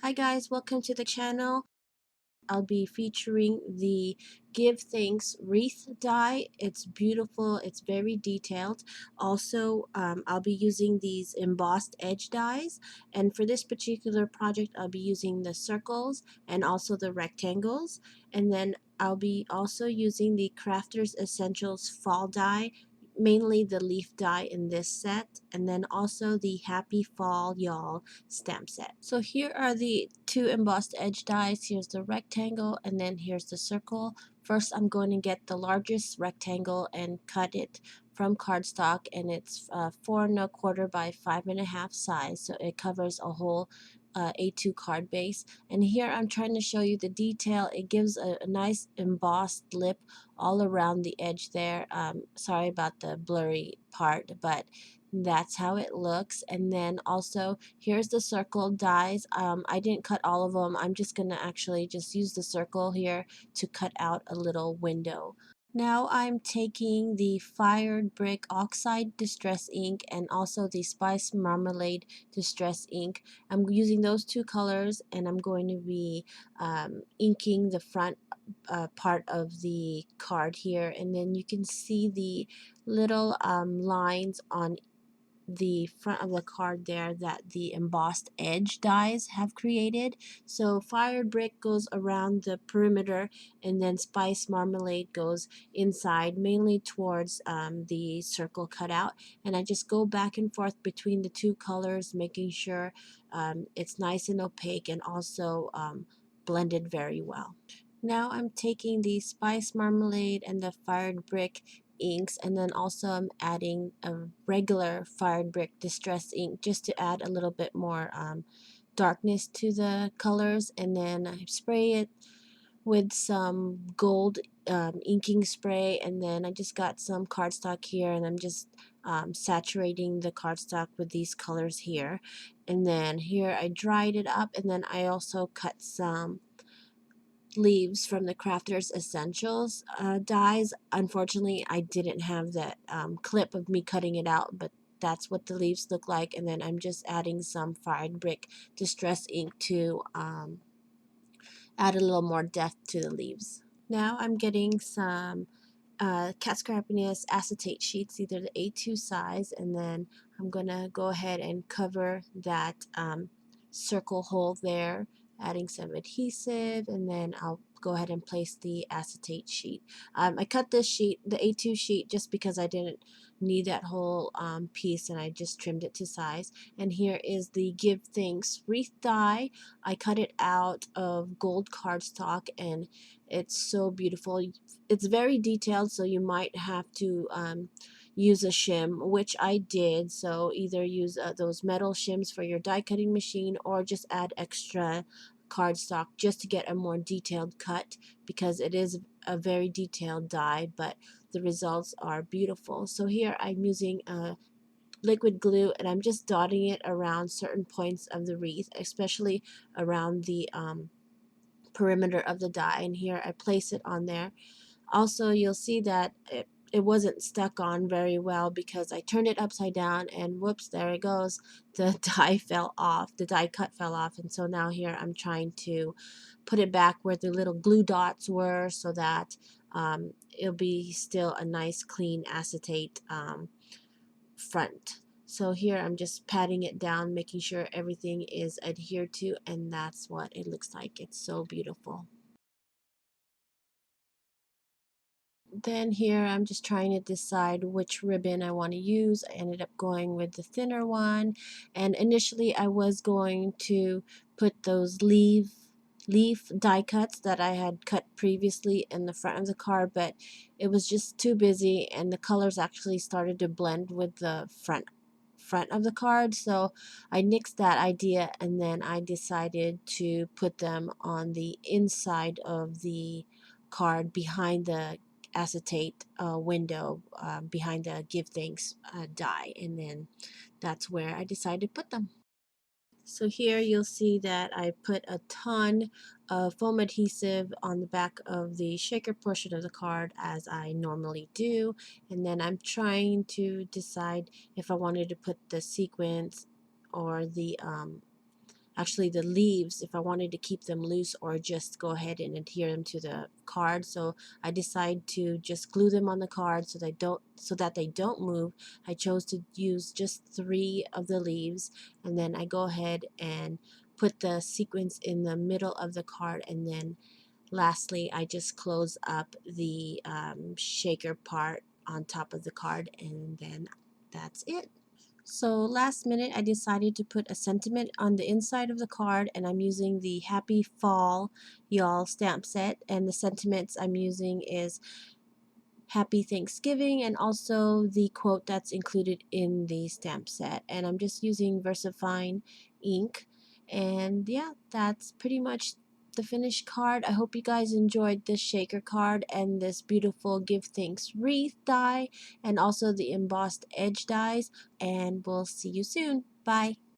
Hi guys, welcome to the channel. I'll be featuring the Give Thanks Wreath die. It's beautiful, it's very detailed. Also, I'll be using these embossed edge dies, and for this particular project I'll be using the circles and also the rectangles, and then I'll be also using the Crafter's Essentials fall die, mainly the leaf die in this set, and then also the Happy Fall Y'all stamp set. So here are the two embossed edge dies. Here's the rectangle and then here's the circle. First I'm going to get the largest rectangle and cut it from cardstock, and it's 4¼ by 5½ size, so it covers a whole A2 card base. And here I'm trying to show you the detail. It gives a nice embossed lip all around the edge there. Sorry about the blurry part, but that's how it looks. And then also here's the circle dies. I didn't cut all of them. I'm just gonna actually just use the circle here to cut out a little window. Now I'm taking the Fired Brick Oxide Distress Ink and also the Spice Marmalade Distress Ink. I'm using those two colors, and I'm going to be inking the front part of the card here, and then you can see the little lines on the front of the card there that the embossed edge dies have created. So Fired Brick goes around the perimeter, and then Spice Marmalade goes inside, mainly towards the circle cutout. And I just go back and forth between the two colors, making sure it's nice and opaque and also blended very well. Now I'm taking the Spice Marmalade and the Fired Brick inks, and then also I'm adding a regular Fired Brick Distress ink just to add a little bit more darkness to the colors, and then I spray it with some gold inking spray, and then I just got some cardstock here, and I'm just saturating the cardstock with these colors here. And then here I dried it up, and then I also cut some leaves from the Crafter's Essentials dies. Unfortunately, I didn't have that clip of me cutting it out, but that's what the leaves look like. And then I'm just adding some Fired Brick Distress ink to add a little more depth to the leaves. Now I'm getting some Cat Scrappiness Acetate Sheets, either the A2 size, and then I'm going to go ahead and cover that circle hole there, adding some adhesive, and then I'll go ahead and place the acetate sheet. I cut this sheet, the A2 sheet, just because I didn't need that whole piece, and I just trimmed it to size. And here is the Give Thanks Wreath die. I cut it out of gold cardstock, and it's so beautiful. It's very detailed, so you might have to use a shim, which I did. So either use those metal shims for your die cutting machine, or just add extra cardstock just to get a more detailed cut, because it is a very detailed die, but the results are beautiful. So here I'm using liquid glue, and I'm just dotting it around certain points of the wreath, especially around the perimeter of the die, and here I place it on there. Also, you'll see that it wasn't stuck on very well because I turned it upside down, and whoops, there it goes. The die fell off, the die cut fell off, and so now here I'm trying to put it back where the little glue dots were, so that it'll be still a nice clean acetate front. So here I'm just patting it down, making sure everything is adhered to, and that's what it looks like. It's so beautiful. Then here I'm just trying to decide which ribbon I want to use. I ended up going with the thinner one, and initially I was going to put those leaf die cuts that I had cut previously in the front of the card, but it was just too busy, and the colors actually started to blend with the front of the card, so I nixed that idea, and then I decided to put them on the inside of the card behind the acetate window, behind the Give Thanks die, and then that's where I decided to put them. So here you'll see that I put a ton of foam adhesive on the back of the shaker portion of the card, as I normally do, and then I'm trying to decide if I wanted to put the sequins or the actually the leaves, if I wanted to keep them loose or just go ahead and adhere them to the card. So I decided to just glue them on the card so that they don't move. I chose to use just 3 of the leaves, and then I go ahead and put the sequins in the middle of the card, and then lastly I just close up the shaker part on top of the card, and then that's it. So last minute I decided to put a sentiment on the inside of the card, and I'm using the Happy Fall Y'all stamp set, and the sentiments I'm using is Happy Thanksgiving and also the quote that's included in the stamp set. And I'm just using VersaFine ink, and yeah, that's pretty much the finished card. I hope you guys enjoyed this shaker card and this beautiful Give Thanks wreath die and also the embossed edge dies, and we'll see you soon. Bye.